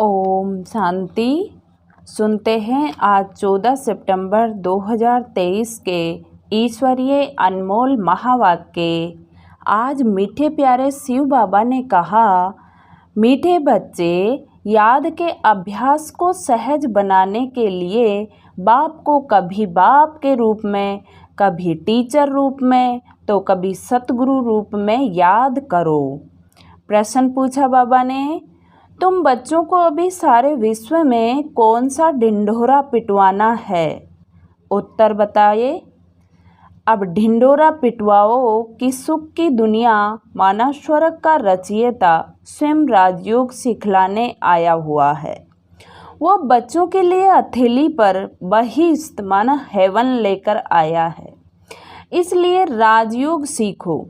ओम शांति। सुनते हैं आज 14 सितंबर 2023 के ईश्वरीय अनमोल महावाक्य। आज मीठे प्यारे शिव बाबा ने कहा, मीठे बच्चे, याद के अभ्यास को सहज बनाने के लिए बाप को कभी बाप के रूप में, कभी टीचर रूप में, तो कभी सतगुरु रूप में याद करो। प्रश्न पूछा बाबा ने, तुम बच्चों को अभी सारे विश्व में कौन सा ढिंढोरा पिटवाना है? उत्तर बताइए। अब ढिंढोरा पिटवाओ कि सुख की दुनिया माना स्वर्ग का रचयिता स्वयं राजयोग सिखलाने आया हुआ है। वो बच्चों के लिए हथेली पर बहिष्ट माना हेवन लेकर आया है। इसलिए राजयोग सीखो।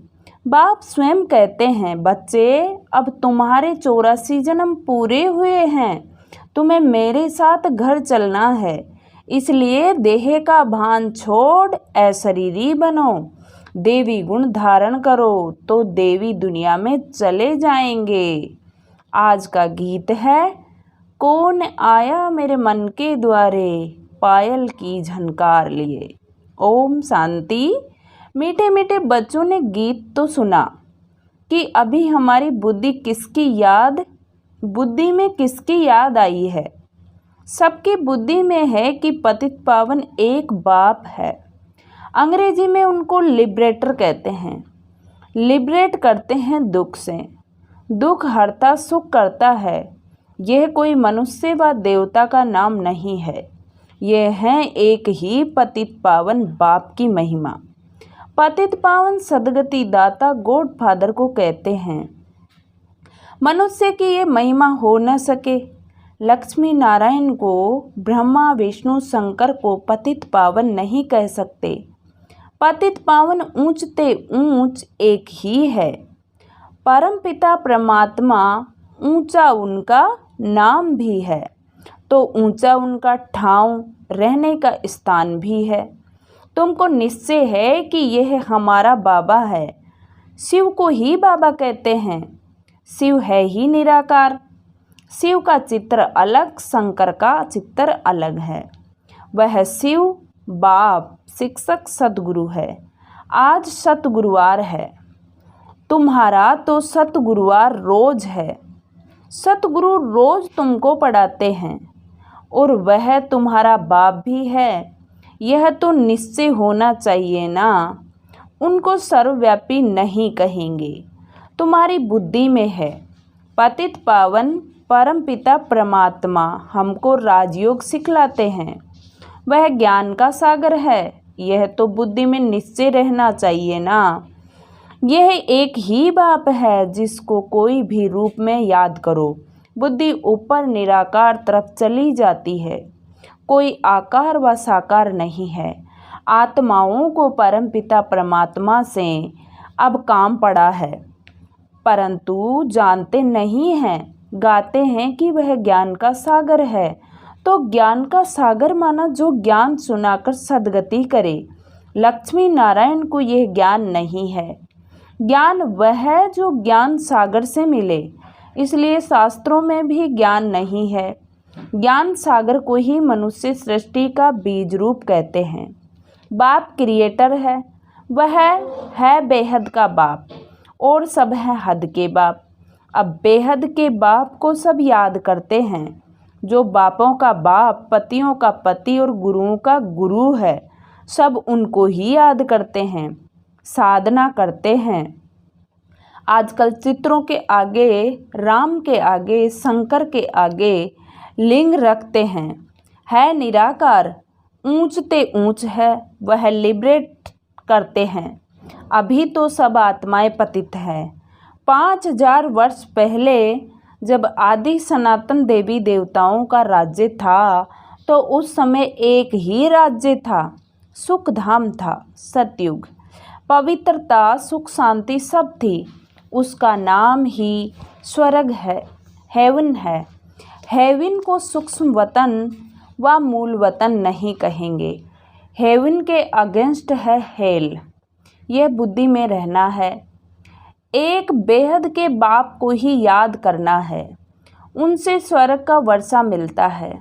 बाप स्वयं कहते हैं, बच्चे, अब तुम्हारे 84 जन्म पूरे हुए हैं, तुम्हें मेरे साथ घर चलना है। इसलिए देह का भान छोड़ अशरीरी बनो, देवी गुण धारण करो तो देवी दुनिया में चले जाएंगे। आज का गीत है, कौन आया मेरे मन के द्वारे, पायल की झनकार लिए। ओम शांति। मीठे मीठे बच्चों ने गीत तो सुना कि अभी हमारी बुद्धि में किसकी याद आई है। सबकी बुद्धि में है कि पतित पावन एक बाप है। अंग्रेजी में उनको लिबरेटर कहते हैं। लिबरेट करते हैं दुख से, दुख हरता सुख करता है। यह कोई मनुष्य व देवता का नाम नहीं है, यह है एक ही पतित पावन बाप की महिमा। पतित पावन सदगति दाता गॉड फादर को कहते हैं। मनुष्य की ये महिमा हो न सके। लक्ष्मी नारायण को, ब्रह्मा विष्णु शंकर को पतित पावन नहीं कह सकते। पतित पावन ऊंचते ऊंच एक ही है। परमपिता परमात्मा ऊंचा उनका नाम भी है, तो ऊंचा उनका ठाव रहने का स्थान भी है। तुमको निश्चय है कि यह हमारा बाबा है। शिव को ही बाबा कहते हैं। शिव है ही निराकार। शिव का चित्र अलग, शंकर का चित्र अलग है। वह शिव बाप शिक्षक सतगुरु है। आज सतगुरुवार है। तुम्हारा तो सतगुरुवार रोज है। सतगुरु रोज तुमको पढ़ाते हैं और वह तुम्हारा बाप भी है। यह तो निश्चय होना चाहिए ना। उनको सर्वव्यापी नहीं कहेंगे, तुम्हारी बुद्धि में है। पतित पावन परमपिता परमात्मा हमको राजयोग सिखलाते हैं। वह ज्ञान का सागर है। यह तो बुद्धि में निश्चय रहना चाहिए ना। यह एक ही बाप है जिसको कोई भी रूप में याद करो, बुद्धि ऊपर निराकार तरफ चली जाती है। कोई आकार व साकार नहीं है। आत्माओं को परमपिता परमात्मा से अब काम पड़ा है, परंतु जानते नहीं हैं। गाते हैं कि वह ज्ञान का सागर है, तो ज्ञान का सागर माना जो ज्ञान सुनाकर सद्गति करे। लक्ष्मी नारायण को यह ज्ञान नहीं है। ज्ञान वह है जो ज्ञान सागर से मिले। इसलिए शास्त्रों में भी ज्ञान नहीं है। ज्ञान सागर को ही मनुष्य सृष्टि का बीज रूप कहते हैं। बाप क्रिएटर है। वह है बेहद का बाप और सब है हद के बाप। अब बेहद के बाप को सब याद करते हैं। जो बापों का बाप, पतियों का पति और गुरुओं का गुरु है, सब उनको ही याद करते हैं, साधना करते हैं। आजकल चित्रों के आगे, राम के आगे, शंकर के आगे लिंग रखते हैं। है निराकार, ऊंचते ऊंच है। वह लिबरेट करते हैं। अभी तो सब आत्माएं पतित हैं। 5000 वर्ष पहले जब आदि सनातन देवी देवताओं का राज्य था, तो उस समय एक ही राज्य था, सुख धाम था, सतयुग। पवित्रता, सुख, शांति सब थी। उसका नाम ही स्वर्ग है, हेवन है। हेवन को सूक्ष्म वतन व मूल वतन नहीं कहेंगे। हेवन के अगेंस्ट है हेल। यह बुद्धि में रहना है। एक बेहद के बाप को ही याद करना है। उनसे स्वर्ग का वर्षा मिलता है।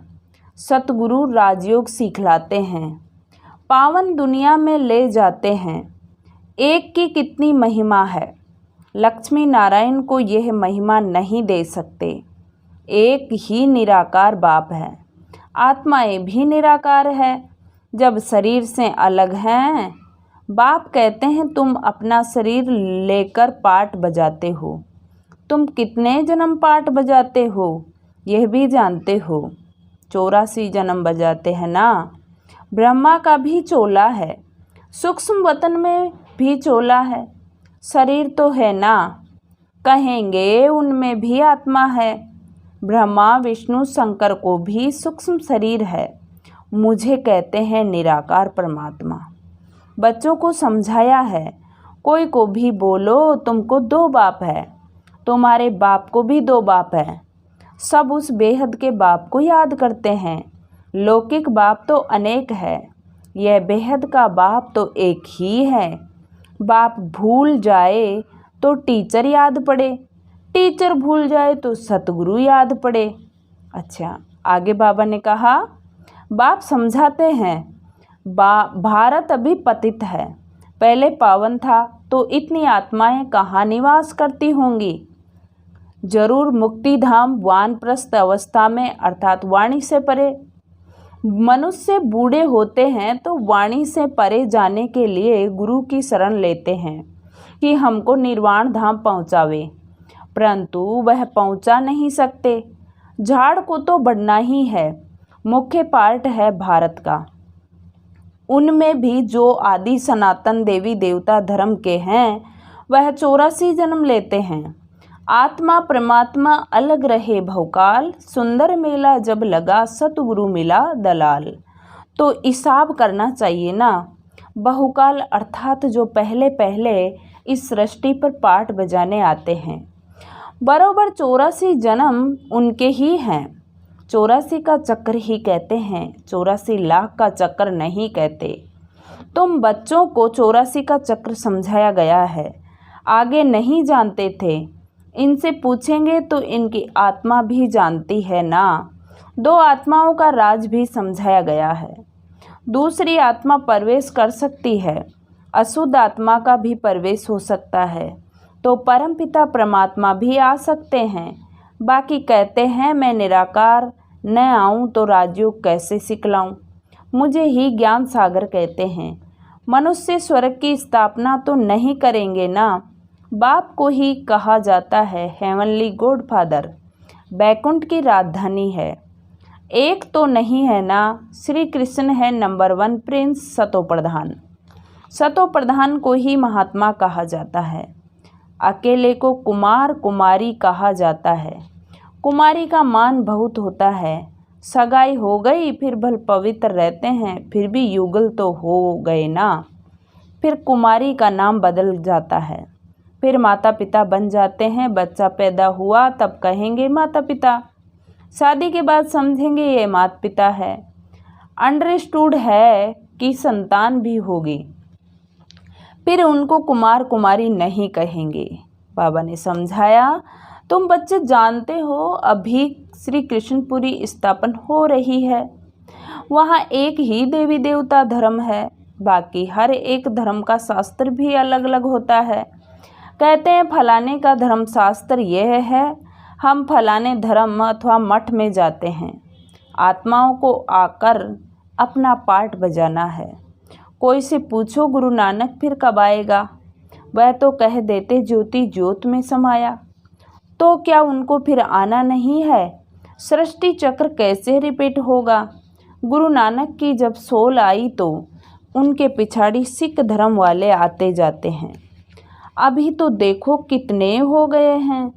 सतगुरु राजयोग सिखलाते हैं, पावन दुनिया में ले जाते हैं। एक की कितनी महिमा है, लक्ष्मी नारायण को यह महिमा नहीं दे सकते। एक ही निराकार बाप है, आत्माएं भी निराकार है। जब शरीर से अलग हैं, बाप कहते हैं तुम अपना शरीर लेकर पाठ बजाते हो। तुम कितने जन्म पाठ बजाते हो यह भी जानते हो। 84 जन्म बजाते हैं ना। ब्रह्मा का भी चोला है, सूक्ष्म वतन में भी चोला है। शरीर तो है ना, कहेंगे उनमें भी आत्मा है। ब्रह्मा विष्णु शंकर को भी सूक्ष्म शरीर है। मुझे कहते हैं निराकार परमात्मा। बच्चों को समझाया है, कोई को भी बोलो तुमको 2 बाप है, तुम्हारे बाप को भी 2 बाप है। सब उस बेहद के बाप को याद करते हैं। लौकिक बाप तो अनेक है, यह बेहद का बाप तो एक ही है। बाप भूल जाए तो टीचर याद पड़े, टीचर भूल जाए तो सतगुरु याद पड़े। अच्छा, आगे बाबा ने कहा, बाप समझाते हैं भारत अभी पतित है, पहले पावन था तो इतनी आत्माएं कहाँ निवास करती होंगी। जरूर मुक्ति धाम वानप्रस्थ अवस्था में अर्थात वाणी से परे। मनुष्य बूढ़े होते हैं तो वाणी से परे जाने के लिए गुरु की शरण लेते हैं कि हमको निर्वाण धाम पहुँचावे, परंतु वह पहुँचा नहीं सकते। झाड़ को तो बढ़ना ही है, मुख्य पार्ट है भारत का। उनमें भी जो आदि सनातन देवी देवता धर्म के हैं वह 84 जन्म लेते हैं। आत्मा परमात्मा अलग रहे भवकाल, सुंदर मेला जब लगा सतगुरु मिला दलाल। तो हिसाब करना चाहिए ना। बहुकाल अर्थात जो पहले पहले इस सृष्टि पर पाठ बजाने आते हैं, बराबर 84 जन्म उनके ही हैं। 84 का चक्र ही कहते हैं, 84 लाख का चक्र नहीं कहते। तुम बच्चों को 84 का चक्र समझाया गया है, आगे नहीं जानते थे। इनसे पूछेंगे तो इनकी आत्मा भी जानती है ना। 2 आत्माओं का राज भी समझाया गया है। दूसरी आत्मा प्रवेश कर सकती है, अशुद्ध आत्मा का भी प्रवेश हो सकता है, तो परमपिता परमात्मा भी आ सकते हैं। बाकी कहते हैं मैं निराकार न आऊँ तो राजयोग कैसे सिखलाऊँ। मुझे ही ज्ञान सागर कहते हैं। मनुष्य स्वर्ग की स्थापना तो नहीं करेंगे ना। बाप को ही कहा जाता है हेवनली गॉडफादर, बैकुंठ की राजधानी है। एक तो नहीं है ना, श्री कृष्ण है नंबर 1 प्रिंस सतो प्रधान। सतो प्रधान को ही महात्मा कहा जाता है। अकेले को कुमार कुमारी कहा जाता है। कुमारी का मान बहुत होता है। सगाई हो गई फिर भल पवित्र रहते हैं, फिर भी युगल तो हो गए ना। फिर कुमारी का नाम बदल जाता है, फिर माता पिता बन जाते हैं। बच्चा पैदा हुआ तब कहेंगे माता पिता, शादी के बाद समझेंगे ये माता पिता है। अंडरस्टूड है कि संतान भी होगी, फिर उनको कुमार कुमारी नहीं कहेंगे। बाबा ने समझाया, तुम बच्चे जानते हो अभी श्री कृष्णपुरी स्थापन हो रही है। वहाँ एक ही देवी देवता धर्म है, बाकी हर एक धर्म का शास्त्र भी अलग अलग होता है। कहते हैं फलाने का धर्म शास्त्र यह है, हम फलाने धर्म अथवा मठ में जाते हैं। आत्माओं को आकर अपना पाठ बजाना है। कोई से पूछो गुरु नानक फिर कब आएगा, वह तो कह देते ज्योति ज्योत में समाया। तो क्या उनको फिर आना नहीं है? सृष्टि चक्र कैसे रिपीट होगा? गुरु नानक की जब सोल आई तो उनके पिछाड़ी सिख धर्म वाले आते जाते हैं। अभी तो देखो कितने हो गए हैं,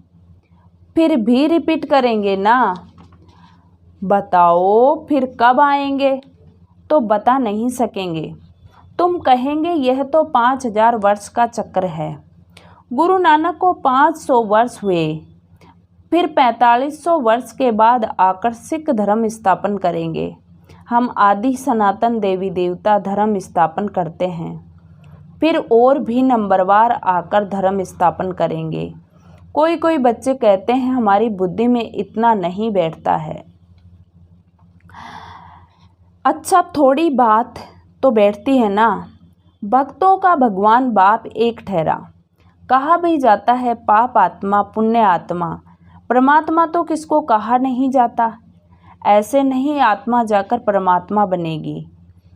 फिर भी रिपीट करेंगे ना। बताओ फिर कब आएंगे? तो बता नहीं सकेंगे। तुम कहेंगे यह तो 5000 वर्ष का चक्र है। गुरु नानक को 500 वर्ष हुए, फिर 4500 वर्ष के बाद आकर सिख धर्म स्थापन करेंगे। हम आदि सनातन देवी देवता धर्म स्थापन करते हैं, फिर और भी नंबरवार आकर धर्म स्थापन करेंगे। कोई कोई बच्चे कहते हैं हमारी बुद्धि में इतना नहीं बैठता है। अच्छा, थोड़ी बात तो बैठती है ना। भक्तों का भगवान बाप एक ठहरा। कहा भी जाता है पाप आत्मा पुण्य आत्मा, परमात्मा तो किसको कहा नहीं जाता। ऐसे नहीं आत्मा जाकर परमात्मा बनेगी।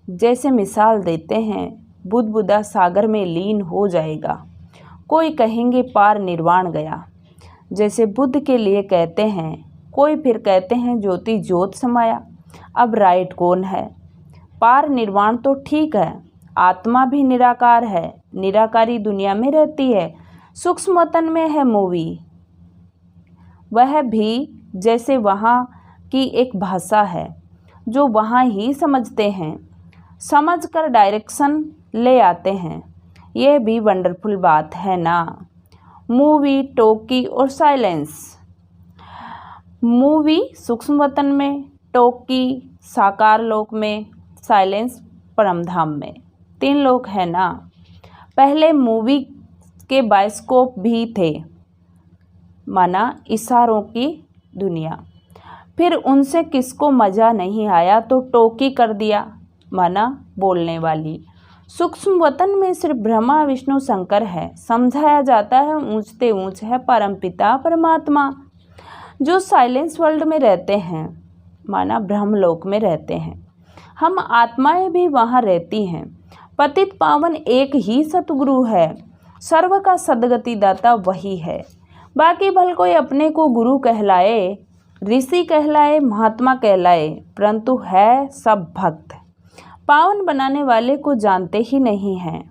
जैसे मिसाल देते हैं, बुद्ध बुदा सागर में लीन हो जाएगा, कोई कहेंगे पार निर्वाण गया, जैसे बुद्ध के लिए कहते हैं। कोई फिर कहते हैं ज्योति ज्योत समाया। अब राइट कौन है? पार निर्वाण तो ठीक है, आत्मा भी निराकार है, निराकारी दुनिया में रहती है, सूक्ष्म वतन में है मूवी। वह भी जैसे वहाँ की एक भाषा है जो वहाँ ही समझते हैं, समझकर डायरेक्शन ले आते हैं। यह भी वंडरफुल बात है ना। मूवी, टोकी और साइलेंस। मूवी सूक्ष्म वतन में, टोकी साकार लोक में, साइलेंस परमधाम में। 3 लोक है ना। पहले मूवी के बायोस्कोप भी थे, माना इशारों की दुनिया। फिर उनसे किसको मज़ा नहीं आया तो टोकी कर दिया, माना बोलने वाली। सूक्ष्म वतन में सिर्फ ब्रह्मा विष्णु शंकर है, समझाया जाता है ऊंचते ऊंच है परमपिता परमात्मा। जो साइलेंस वर्ल्ड में रहते हैं, माना ब्रह्मलोक में रहते हैं, हम आत्माएं भी वहाँ रहती हैं। पतित पावन एक ही सतगुरु है, सर्व का सदगति दाता वही है। बाकी भल कोई अपने को गुरु कहलाए, ऋषि कहलाए, महात्मा कहलाए, परंतु है सब भक्त। पावन बनाने वाले को जानते ही नहीं हैं।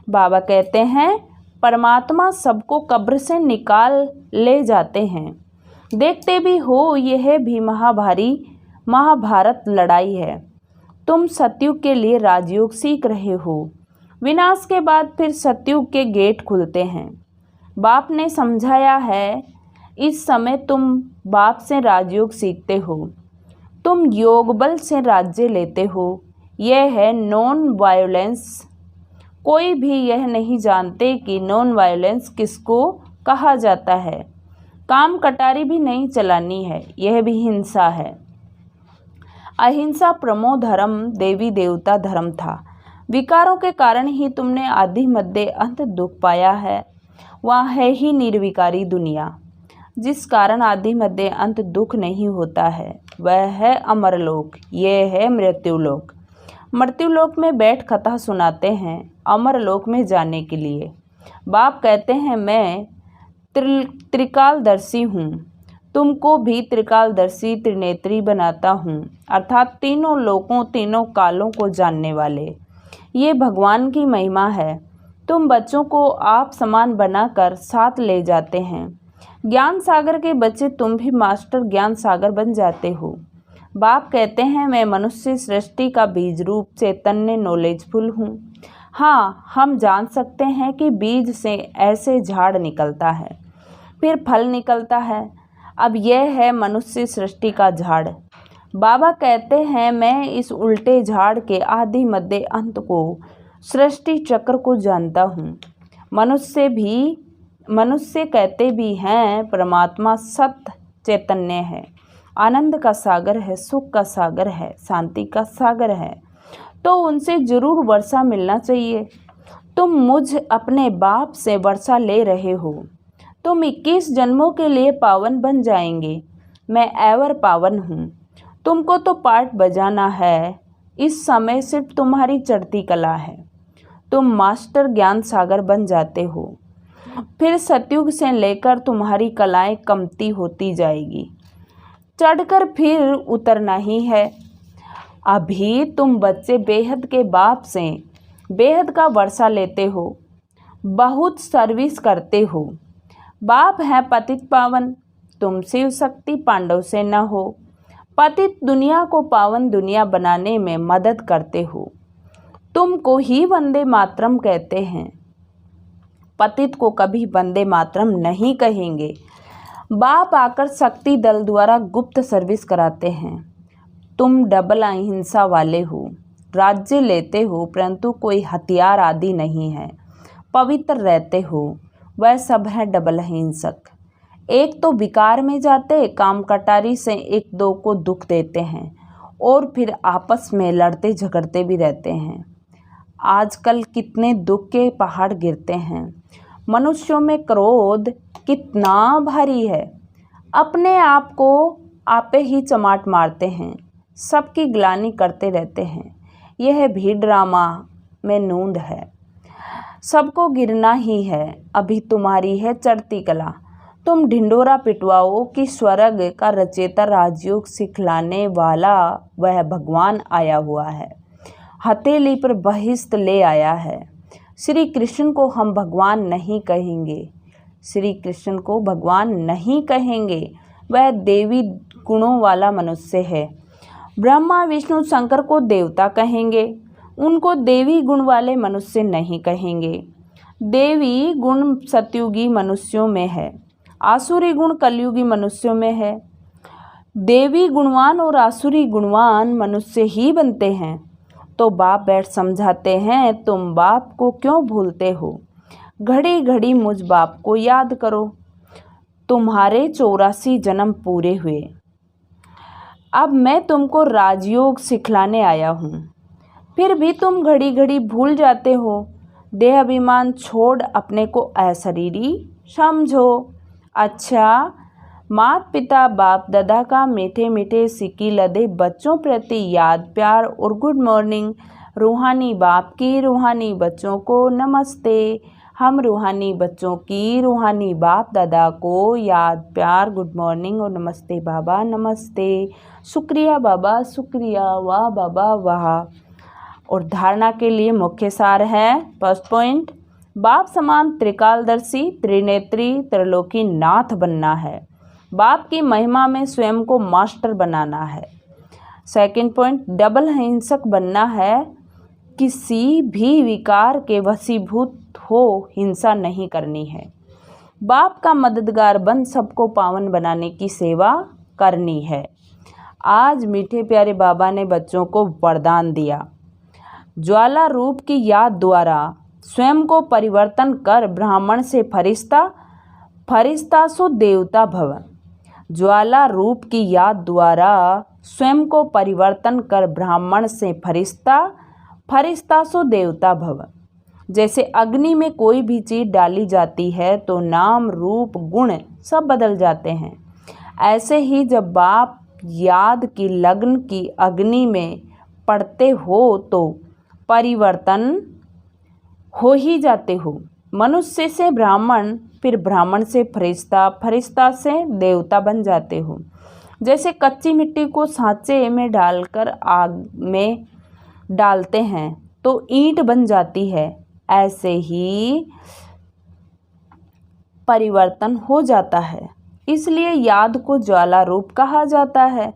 बाबा कहते हैं परमात्मा सबको कब्र से निकाल ले जाते हैं। देखते भी हो, यह भी महाभारत लड़ाई है। तुम सतयुग के लिए राजयोग सीख रहे हो। विनाश के बाद फिर सतयुग के गेट खुलते हैं। बाप ने समझाया है, इस समय तुम बाप से राजयोग सीखते हो, तुम योग बल से राज्य लेते हो। यह है नॉन वायलेंस। कोई भी यह नहीं जानते कि नॉन वायलेंस किसको कहा जाता है। काम कटारी भी नहीं चलानी है, यह भी हिंसा है। अहिंसा प्रमो धर्म देवी देवता धर्म था। विकारों के कारण ही तुमने आदि मध्य अंत दुख पाया है। वहाँ है ही निर्विकारी दुनिया, जिस कारण आदि मध्य अंत दुख नहीं होता है। वह है अमरलोक, यह है मृत्युलोक। मृत्युलोक में बैठ कथा सुनाते हैं अमरलोक में जाने के लिए। बाप कहते हैं मैं त्रिकालदर्शी हूँ, तुमको भी त्रिकालदर्शी त्रिनेत्री बनाता हूँ, अर्थात तीनों लोकों तीनों कालों को जानने वाले। ये भगवान की महिमा है। तुम बच्चों को आप समान बनाकर साथ ले जाते हैं। ज्ञान सागर के बच्चे तुम भी मास्टर ज्ञान सागर बन जाते हो। बाप कहते हैं मैं मनुष्य सृष्टि का बीज रूप चैतन्य नॉलेजफुल हूँ। हाँ, हम जान सकते हैं कि बीज से ऐसे झाड़ निकलता है, फिर फल निकलता है। अब यह है मनुष्य सृष्टि का झाड़। बाबा कहते हैं मैं इस उल्टे झाड़ के आदि मध्य अंत को, सृष्टि चक्र को जानता हूँ। मनुष्य कहते भी हैं परमात्मा सत्य चैतन्य है, आनंद का सागर है, सुख का सागर है, शांति का सागर है। तो उनसे जरूर वर्षा मिलना चाहिए। तुम मुझ अपने बाप से वर्षा ले रहे हो। तुम 21 जन्मों के लिए पावन बन जाएंगे। मैं एवर पावन हूँ। तुमको तो पार्ट बजाना है। इस समय सिर्फ तुम्हारी चढ़ती कला है। तुम मास्टर ज्ञान सागर बन जाते हो। फिर सतयुग से लेकर तुम्हारी कलाएं कमती होती जाएगी, चढ़कर फिर उतरना ही है। अभी तुम बच्चे बेहद के बाप से बेहद का वर्षा लेते हो, बहुत सर्विस करते हो। बाप है पतित पावन, तुम शिव शक्ति पांडव से न हो। पतित दुनिया को पावन दुनिया बनाने में मदद करते हो। तुमको ही वंदे मातरम कहते हैं, पतित को कभी वंदे मातरम नहीं कहेंगे। बाप आकर शक्ति दल द्वारा गुप्त सर्विस कराते हैं। तुम डबल अहिंसा वाले हो, राज्य लेते हो परंतु कोई हथियार आदि नहीं है, पवित्र रहते हो। वह सब है डबल अहिंसक। एक तो विकार में जाते, काम कटारी से एक दो को दुख देते हैं और फिर आपस में लड़ते झगड़ते भी रहते हैं। आजकल कितने दुख के पहाड़ गिरते हैं। मनुष्यों में क्रोध कितना भारी है। अपने आप को आपे ही चमाट मारते हैं, सबकी ग्लानि करते रहते हैं। यह भी ड्रामा में नूंद है, सबको गिरना ही है। अभी तुम्हारी है चढ़ती कला, तुम ढिंडोरा पिटवाओ कि स्वर्ग का रचेता राजयोग सिखलाने वाला वह भगवान आया हुआ है, हथेली पर बहिष्त ले आया है। श्री कृष्ण को हम भगवान नहीं कहेंगे, श्री कृष्ण को भगवान नहीं कहेंगे, वह देवी गुणों वाला मनुष्य है। ब्रह्मा विष्णु शंकर को देवता कहेंगे, उनको देवी गुण वाले मनुष्य नहीं कहेंगे। देवी गुण सतयुगी मनुष्यों में है, आसुरी गुण कलयुगी मनुष्यों में है। देवी गुणवान और आसुरी गुणवान मनुष्य ही बनते हैं। तो बाप बैठ समझाते हैं, तुम बाप को क्यों भूलते हो? घड़ी घड़ी मुझ बाप को याद करो। तुम्हारे 84 जन्म पूरे हुए, अब मैं तुमको राजयोग सिखलाने आया हूँ। फिर भी तुम घड़ी घड़ी भूल जाते हो। देह अभिमान छोड़ अपने को अशरीरी समझो। अच्छा, माता पिता बाप दादा का मीठे मीठे सिक्की लदे बच्चों प्रति याद प्यार और गुड मॉर्निंग। रूहानी बाप की रूहानी बच्चों को नमस्ते। हम रूहानी बच्चों की रूहानी बाप दादा को याद प्यार गुड मॉर्निंग और नमस्ते बाबा नमस्ते, शुक्रिया बाबा शुक्रिया, वाह बाबा वाह। और धारणा के लिए मुख्य सार है, फर्स्ट पॉइंट, बाप समान त्रिकालदर्शी त्रिनेत्री त्रिलोकी नाथ बनना है। बाप की महिमा में स्वयं को मास्टर बनाना है। सेकंड पॉइंट, डबल हिंसक बनना है, किसी भी विकार के वशीभूत हो हिंसा नहीं करनी है। बाप का मददगार बन सबको पावन बनाने की सेवा करनी है। आज मीठे प्यारे बाबा ने बच्चों को वरदान दिया, ज्वाला रूप की याद द्वारा स्वयं को परिवर्तन कर ब्राह्मण से फरिश्ता, फरिश्ता सो देवता भव। ज्वाला रूप की याद द्वारा स्वयं को परिवर्तन कर ब्राह्मण से फरिश्ता, फरिश्ता सो देवता भव। जैसे अग्नि में कोई भी चीज़ डाली जाती है तो नाम रूप गुण सब बदल जाते हैं, ऐसे ही जब बाप याद की लग्न की अग्नि में पड़ते हो तो परिवर्तन हो ही जाते हो। मनुष्य से ब्राह्मण, फिर ब्राह्मण से फरिश्ता, फरिश्ता से देवता बन जाते हो। जैसे कच्ची मिट्टी को सांचे में डालकर आग में डालते हैं तो ईंट बन जाती है, ऐसे ही परिवर्तन हो जाता है। इसलिए याद को ज्वाला रूप कहा जाता है।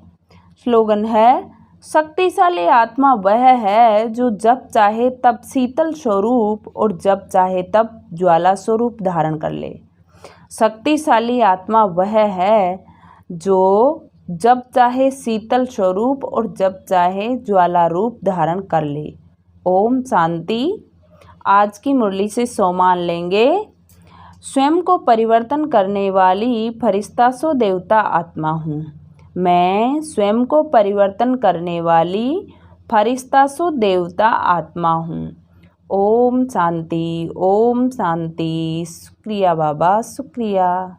स्लोगन है, शक्तिशाली आत्मा वह है जो जब चाहे तब शीतल स्वरूप और जब चाहे तब ज्वाला स्वरूप धारण कर ले। शक्तिशाली आत्मा वह है जो जब चाहे शीतल स्वरूप और जब चाहे ज्वाला रूप धारण कर ले। ओम शांति। आज की मुरली से सोमान लेंगे, स्वयं को परिवर्तन करने वाली फरिश्ता सो देवता आत्मा हूँ। मैं स्वयं को परिवर्तन करने वाली फरिश्ता सो देवता आत्मा हूँ। ओम शांति, ओम शांति। शुक्रिया बाबा शुक्रिया।